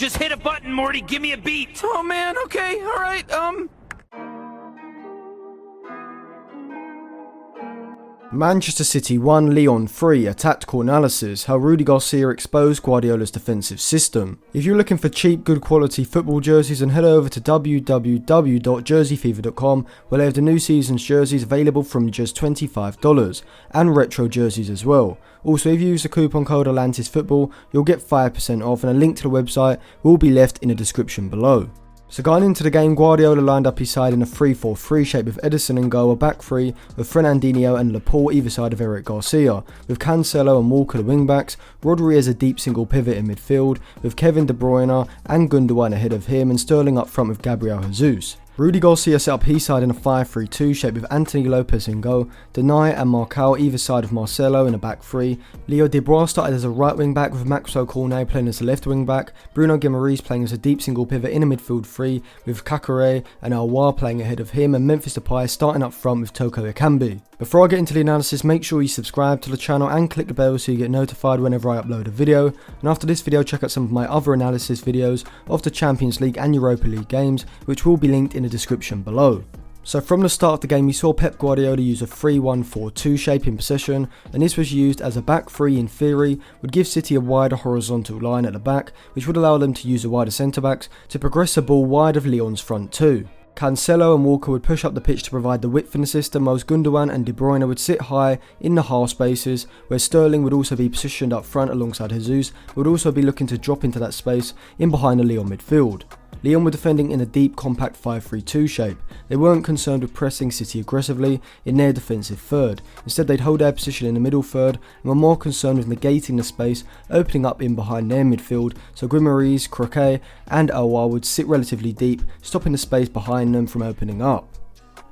Just hit a button, Morty. Give me a beat. Oh man, okay, alright, Manchester City 1, Lyon 3, a tactical analysis, how Rudi Garcia exposed Guardiola's defensive system. If you're looking for cheap, good quality football jerseys, then head over to www.jerseyfever.com, where they have the new season's jerseys available from just $25, and retro jerseys as well. Also, if you use the coupon code ATLANTISFOOTBALL, you'll get 5% off, and a link to the website will be left in the description below. So going into the game, Guardiola lined up his side in a 3-4-3 shape with Ederson in goal, a back three with Fernandinho and Laporte either side of Rudi Garcia, with Cancelo and Walker the wing-backs, Rodri as a deep single pivot in midfield, with Kevin De Bruyne and Gundogan ahead of him, and Sterling up front with Gabriel Jesus. Rudi Garcia set up his side in a 5-3-2 shape with Anthony Lopez in goal, Denayer and Marcao either side of Marcelo in a back three. Leo De Bruyne started as a right wing back with Maxwell Cornet playing as a left wing back, Bruno Guimaraes playing as a deep single pivot in a midfield three with Carragher and Aouar playing ahead of him, and Memphis Depay starting up front with Talkfcb. Before I get into the analysis, make sure you subscribe to the channel and click the bell so you get notified whenever I upload a video, and after this video check out some of my other analysis videos of the Champions League and Europa League games, which will be linked in the description below. So from the start of the game, we saw Pep Guardiola use a 3-1-4-2 shape in possession, and this was used as a back three in theory, would give City a wider horizontal line at the back, which would allow them to use the wider centre backs to progress the ball wide of Lyon's front two. Cancelo and Walker would push up the pitch to provide the width in the system, whilst Gundogan and De Bruyne would sit high in the half spaces, where Sterling would also be positioned up front alongside Jesus, but would also be looking to drop into that space in behind the Lyon midfield. Lyon were defending in a deep, compact 5-3-2 shape. They weren't concerned with pressing City aggressively in their defensive third. Instead, they'd hold their position in the middle third and were more concerned with negating the space opening up in behind their midfield, so Guimaraes, Cornet and Aouar would sit relatively deep, stopping the space behind them from opening up.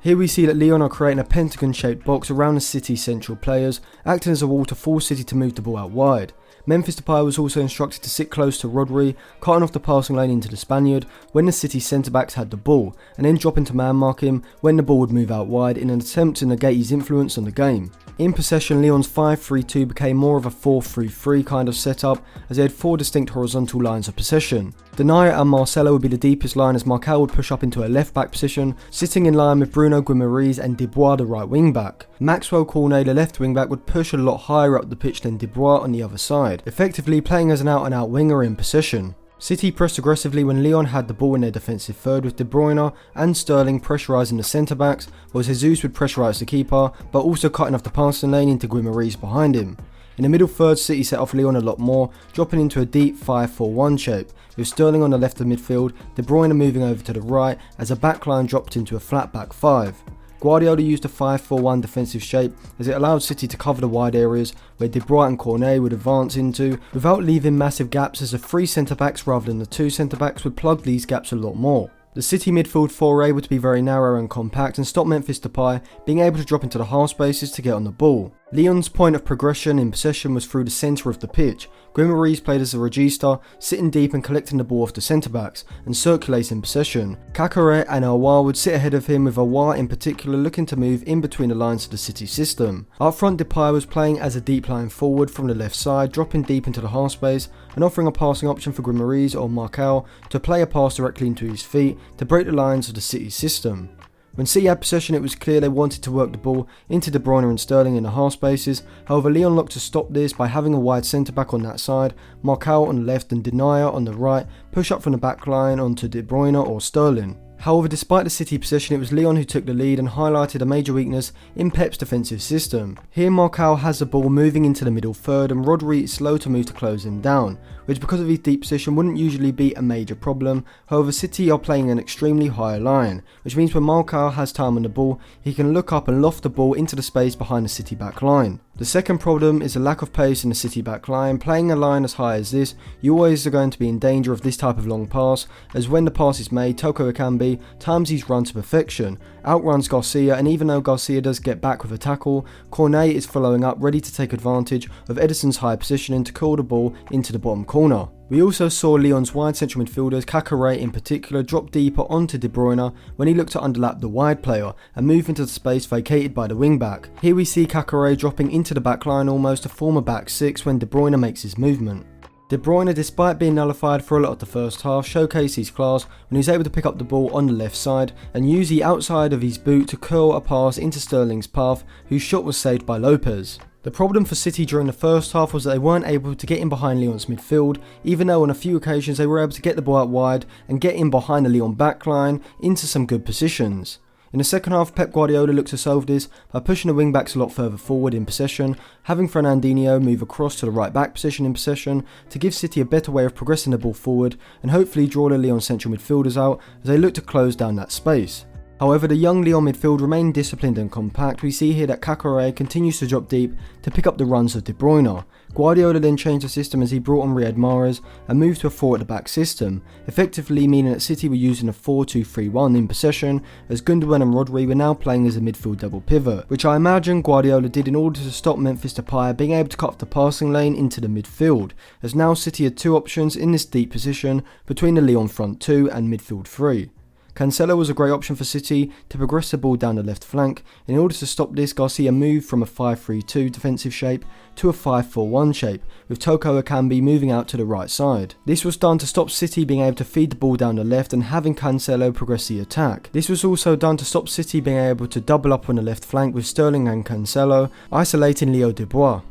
Here we see that Lyon are creating a pentagon shaped box around the City's central players, acting as a wall to force City to move the ball out wide. Memphis Depay was also instructed to sit close to Rodri, cutting off the passing lane into the Spaniard when the City centre-backs had the ball, and then dropping to man-mark him when the ball would move out wide in an attempt to negate his influence on the game. In possession, Lyon's 5-3-2 became more of a 4-3-3 kind of setup, as they had four distinct horizontal lines of possession. Denayer and Marcelo would be the deepest line, as Marcao would push up into a left-back position, sitting in line with Bruno Guimaraes and De Bruyne the right wing-back. Maxwell Cornet, the left wing-back, would push a lot higher up the pitch than De Bruyne on the other side, effectively playing as an out-and-out winger in possession. City pressed aggressively when Lyon had the ball in their defensive third, with De Bruyne and Sterling pressurising the centre-backs, whilst Jesus would pressurise the keeper, but also cutting off the passing lane into Guimaraes behind him. In the middle third, City set off Lyon a lot more, dropping into a deep 5-4-1 shape, with Sterling on the left of midfield, De Bruyne moving over to the right as a backline dropped into a flat back five. Guardiola used a 5-4-1 defensive shape as it allowed City to cover the wide areas where De Bruyne and Cornet would advance into, without leaving massive gaps, as the three centre-backs rather than the two centre-backs would plug these gaps a lot more. The City midfield four were able to be very narrow and compact and stop Memphis Depay being able to drop into the half spaces to get on the ball. Lyon's point of progression in possession was through the centre of the pitch. Guimaraes played as a regista, sitting deep and collecting the ball off the centre-backs and circulating possession. Carragher and Aouar would sit ahead of him, with Aouar in particular looking to move in between the lines of the City system. Up front, Depay was playing as a deep line forward from the left side, dropping deep into the half space and offering a passing option for Guimaraes or Marcao to play a pass directly into his feet to break the lines of the City system. When City had possession, it was clear they wanted to work the ball into De Bruyne and Sterling in the half spaces. However, Lyon looked to stop this by having a wide centre-back on that side, Marcao on the left and Denayer on the right, push up from the back line onto De Bruyne or Sterling. However, despite the City possession, it was Lyon who took the lead and highlighted a major weakness in Pep's defensive system. Here Marcao has the ball moving into the middle third, and Rodri is slow to move to close him down, which because of his deep position wouldn't usually be a major problem. However, City are playing an extremely high line, which means when Marcao has time on the ball, he can look up and loft the ball into the space behind the City back line. The second problem is a lack of pace in the City back line. Playing a line as high as this, you always are going to be in danger of this type of long pass, as when the pass is made, Talkfcb times his run to perfection, outruns Garcia, and even though Garcia does get back with a tackle, Cornet is following up, ready to take advantage of Ederson's high positioning to call the ball into the bottom corner. We also saw Lyon's wide central midfielders, Carragher in particular, drop deeper onto De Bruyne when he looked to underlap the wide player and move into the space vacated by the wing-back. Here we see Carragher dropping into the back line almost to form a back six when De Bruyne makes his movement. De Bruyne, despite being nullified for a lot of the first half, showcased his class when he was able to pick up the ball on the left side and use the outside of his boot to curl a pass into Sterling's path, whose shot was saved by Lopez. The problem for City during the first half was that they weren't able to get in behind Lyon's midfield, even though on a few occasions they were able to get the ball out wide and get in behind the Lyon backline into some good positions. In the second half, Pep Guardiola looked to solve this by pushing the wing-backs a lot further forward in possession, having Fernandinho move across to the right-back position in possession to give City a better way of progressing the ball forward and hopefully draw the Lyon central midfielders out as they look to close down that space. However, the young Lyon midfield remained disciplined and compact. We see here that carragher continues to drop deep to pick up the runs of De Bruyne. Guardiola then changed the system as he brought on Riyad Mahrez and moved to a 4 at the back system, effectively meaning that City were using a 4-2-3-1 in possession, as Gundogan and Rodri were now playing as a midfield double pivot, which I imagine Guardiola did in order to stop Memphis Depay being able to cut off the passing lane into the midfield, as now City had 2 options in this deep position between the Lyon front 2 and midfield 3. Cancelo was a great option for City to progress the ball down the left flank. In order to stop this, Garcia moved from a 5-3-2 defensive shape to a 5-4-1 shape, with Toko Ekambi moving out to the right side. This was done to stop City being able to feed the ball down the left and having Cancelo progress the attack. This was also done to stop City being able to double up on the left flank with Sterling and Cancelo, isolating Leo Dubois.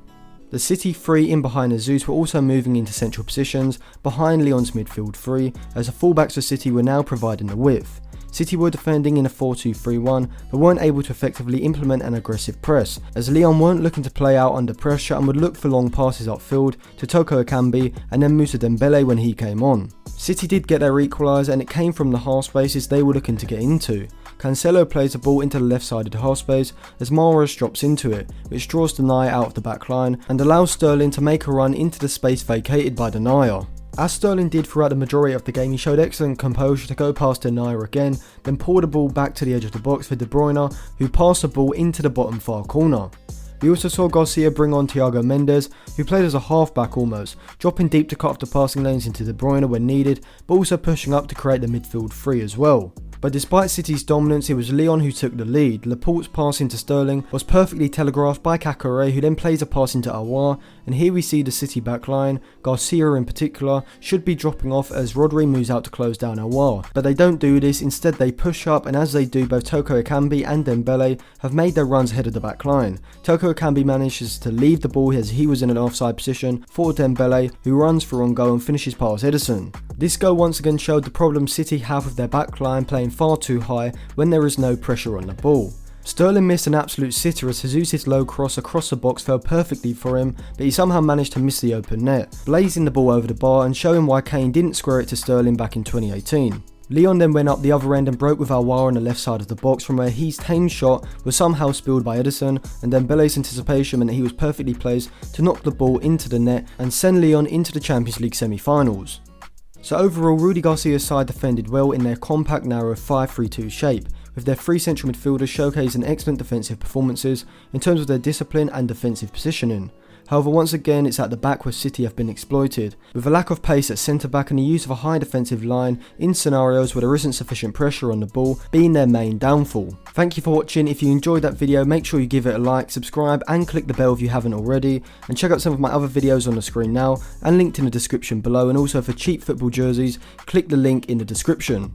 The City 3 in behind Jesus were also moving into central positions behind Lyon's midfield 3, as the fullbacks for City were now providing the width. City were defending in a 4-2-3-1 but weren't able to effectively implement an aggressive press, as Lyon weren't looking to play out under pressure and would look for long passes upfield to Toko Ekambi and then Moussa Dembele when he came on. City did get their equaliser and it came from the half spaces they were looking to get into. Cancelo plays the ball into the left side of the half space as Mahrez drops into it, which draws Denier out of the back line and allows Sterling to make a run into the space vacated by Denier. As Sterling did throughout the majority of the game, he showed excellent composure to go past Denier again, then pull the ball back to the edge of the box for De Bruyne, who passed the ball into the bottom far corner. We also saw Garcia bring on Thiago Mendes, who played as a halfback almost, dropping deep to cut off the passing lanes into De Bruyne when needed, but also pushing up to create the midfield 3 as well. But despite City's dominance, it was Lyon who took the lead. Laporte's pass into Sterling was perfectly telegraphed by carragher, who then plays a pass into Aouar, and here we see the City backline, Garcia in particular, should be dropping off as Rodri moves out to close down Aouar. But they don't do this, instead they push up, and as they do, both Toko Ekambi and Dembele have made their runs ahead of the backline. Toko Ekambi manages to leave the ball as he was in an offside position for Dembele, who runs for on goal and finishes past Edison. This goal once again showed the problem City have with their backline playing far too high when there is no pressure on the ball. Sterling missed an absolute sitter as Jesus' low cross across the box fell perfectly for him, but he somehow managed to miss the open net, blazing the ball over the bar and showing why Kane didn't square it to Sterling back in 2018. Lyon then went up the other end and broke with Aouar on the left side of the box, from where his tame shot was somehow spilled by Edison, and Dembele's anticipation meant that he was perfectly placed to knock the ball into the net and send Lyon into the Champions League semi-finals. So overall, Rudi Garcia's side defended well in their compact, narrow 5-3-2 shape, with their 3 central midfielders showcasing excellent defensive performances in terms of their discipline and defensive positioning. However, once again, it's at the back where City have been exploited, with a lack of pace at centre back and the use of a high defensive line in scenarios where there isn't sufficient pressure on the ball being their main downfall. Thank you for watching. If you enjoyed that video, make sure you give it a like, subscribe and click the bell if you haven't already, and check out some of my other videos on the screen now and linked in the description below, and also for cheap football jerseys, click the link in the description.